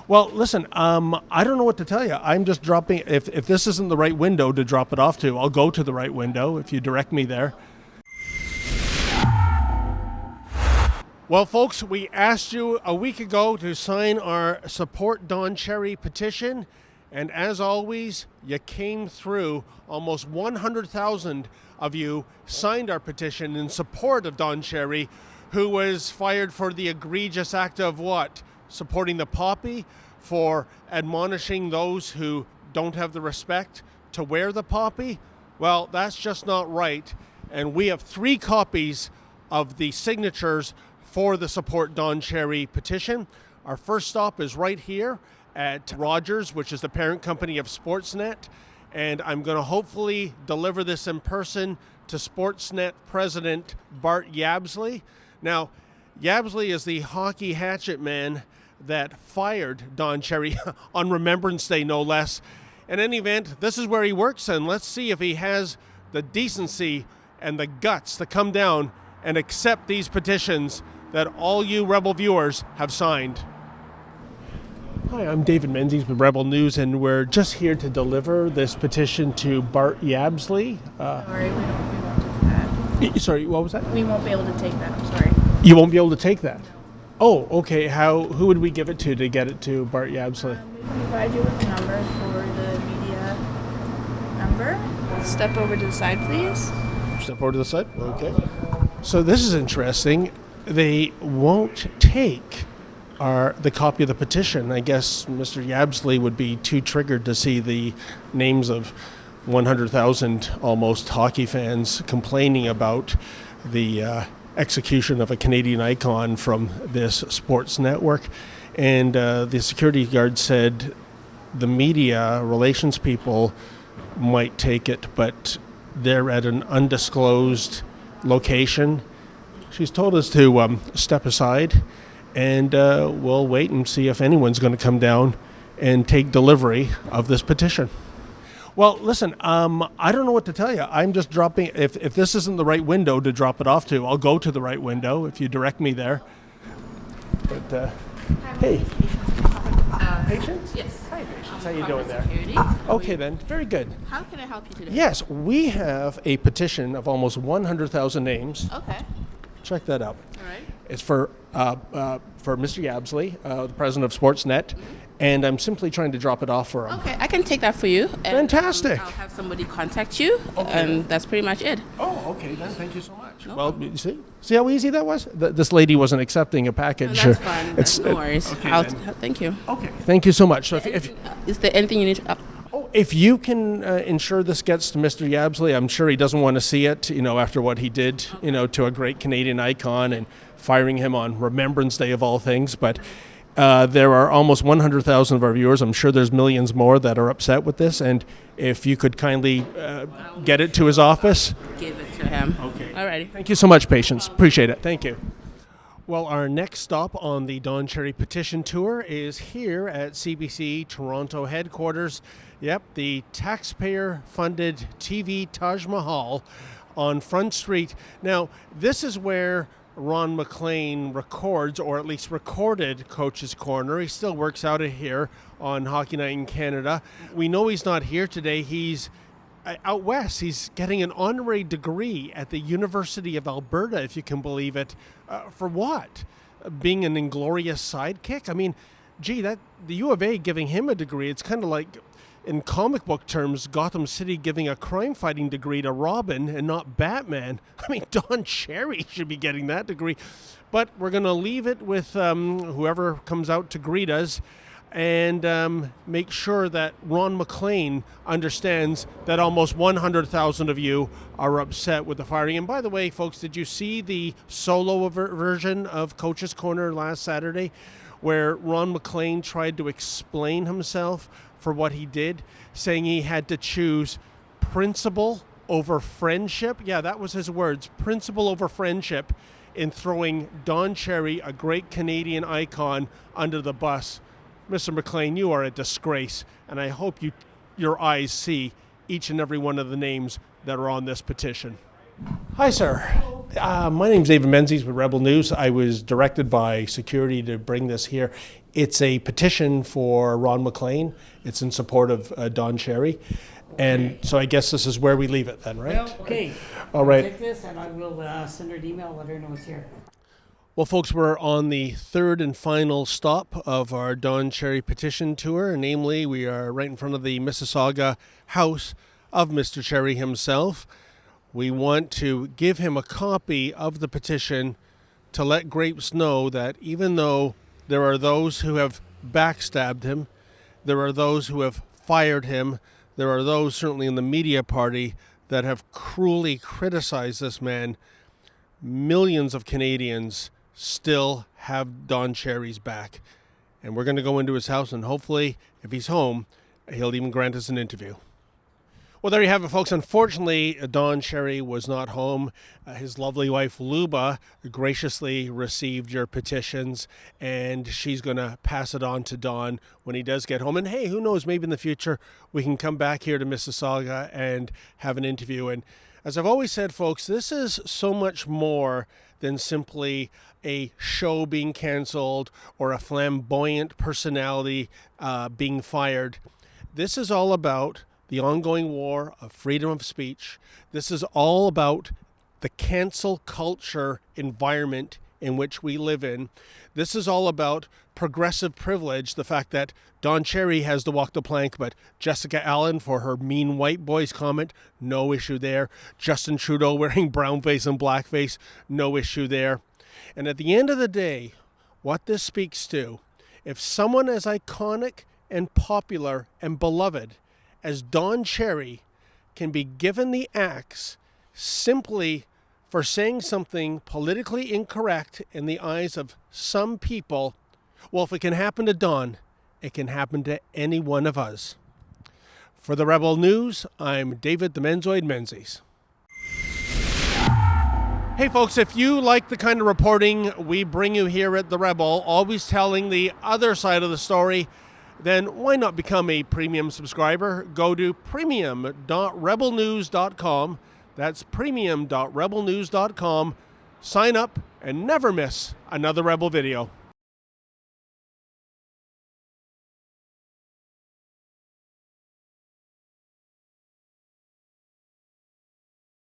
Well, listen, I don't know what to tell you. I'm just dropping, if this isn't the right window to drop it off to, I'll go to the right window if you direct me there. Well, folks, we asked you a week ago to sign our Support Don Cherry petition, and as always, you came through. Almost 100,000 of you signed our petition in support of Don Cherry, who was fired for the egregious act of what? Supporting the poppy, for admonishing those who don't have the respect to wear the poppy. Well, that's just not right, and we have 3 copies of the signatures for the Support Don Cherry petition. Our first stop is right here at Rogers, which is the parent company of Sportsnet, and I'm going to hopefully deliver this in person to Sportsnet President Bart Yabsley. Now, Yabsley is the hockey hatchet man that fired Don Cherry on Remembrance Day, no less. In any event, this is where he works, and let's see if he has the decency and the guts to come down and accept these petitions that all you Rebel viewers have signed. Hi, I'm David Menzies with Rebel News, and we're just here to deliver this petition to Bart Yabsley. Sorry, we won't take that. Sorry, what was that? We won't be able to take that, I'm sorry. You won't be able to take that? Oh, okay. Who would we give it to get it to Bart Yabsley? We can provide you with the number for the media number. Step over to the side, please. Step over to the side? Okay. So this is interesting. They won't take the copy of the petition. I guess Mr. Yabsley would be too triggered to see the names of 100,000 almost hockey fans complaining about the execution of a Canadian icon from this sports network. And the security guard said the media relations people might take it, but they're at an undisclosed location. She's told us to step aside, and we'll wait and see if anyone's going to come down and take delivery of this petition. Well, listen, I don't know what to tell you. I'm just dropping, if this isn't the right window to drop it off to, I'll go to the right window if you direct me there. But, hey. Patience? Yes. Hi, Patience. How you doing there? Security. Okay, then. Very good. How can I help you today? Yes, we have a petition of almost 100,000 names. Okay. Check that out. All right. It's for Mr. Yabsley, the president of Sportsnet, and I'm simply trying to drop it off for him. Okay, I can take that for you. And, Fantastic. I'll have somebody contact you, and that's pretty much it. Oh, okay, then. Thank you so much. No Well, problem. you see how easy that was? This lady wasn't accepting a package. No, that's fine. That's no worries. Okay, Thank you. Okay, thank you so much. So if Is there anything you need to... if you can ensure this gets to Mr. Yabsley, I'm sure he doesn't want to see it, after what he did, to a great Canadian icon and firing him on Remembrance Day of all things. But there are almost 100,000 of our viewers. I'm sure there's millions more that are upset with this. And if you could kindly get it to his office. Give it to him. Okay. All righty. Thank you so much, Patience. Appreciate it. Thank you. Well, our next stop on the Don Cherry petition tour is here at CBC Toronto headquarters. Yep, the taxpayer-funded TV Taj Mahal on Front Street. Now, this is where Ron MacLean records, or at least recorded, Coach's Corner. He still works out of here on Hockey Night in Canada. We know he's not here today. He's out west. He's getting an honorary degree at the University of Alberta, if you can believe it. For what? Being an inglorious sidekick? I mean, gee, the U of A giving him a degree, it's kind of like, in comic book terms, Gotham City giving a crime-fighting degree to Robin and not Batman. I mean, Don Cherry should be getting that degree. But we're going to leave it with whoever comes out to greet us, and make sure that Ron MacLean understands that almost 100,000 of you are upset with the firing. And by the way, folks, did you see the solo version of Coach's Corner last Saturday, where Ron MacLean tried to explain himself for what he did, saying he had to choose principle over friendship? Yeah, that was his words, principle over friendship, in throwing Don Cherry, a great Canadian icon, under the bus. Mr. MacLean, you are a disgrace, and I hope your eyes see each and every one of the names that are on this petition. Hi, sir. My name's David Menzies with Rebel News. I was directed by security to bring this here. It's a petition for Ron MacLean. It's in support of Don Cherry. And so I guess this is where we leave it then, right? Well, okay. All right. I'll take this and I will send her an email, let her know it's here. Well, folks, we're on the third and final stop of our Don Cherry petition tour. Namely, we are right in front of the Mississauga house of Mr. Cherry himself. We want to give him a copy of the petition to let Grapes know that even though there are those who have backstabbed him, there are those who have fired him, there are those certainly in the media party that have cruelly criticized this man, millions of Canadians still have Don Cherry's back. And we're going to go into his house, and hopefully, if he's home, he'll even grant us an interview. Well, there you have it, folks. Unfortunately, Don Cherry was not home. His lovely wife, Luba, graciously received your petitions, and she's going to pass it on to Don when he does get home. And hey, who knows, maybe in the future we can come back here to Mississauga and have an interview. And as I've always said, folks, this is so much more than simply a show being canceled or a flamboyant personality being fired. This is all about the ongoing war of freedom of speech. This is all about the cancel culture environment in which we live in. This is all about progressive privilege, the fact that Don Cherry has to walk the plank, but Jessica Allen for her mean white boys comment, no issue there. Justin Trudeau wearing brownface and blackface, no issue there. And at the end of the day, what this speaks to, if someone as iconic and popular and beloved as Don Cherry can be given the axe simply for saying something politically incorrect in the eyes of some people, well, if it can happen to Don, it can happen to any one of us. For the Rebel News, I'm David the Menzoid Menzies. Hey folks, if you like the kind of reporting we bring you here at The Rebel, always telling the other side of the story, then why not become a premium subscriber? Go to premium.rebelnews.com. That's premium.rebelnews.com. Sign up and never miss another Rebel video.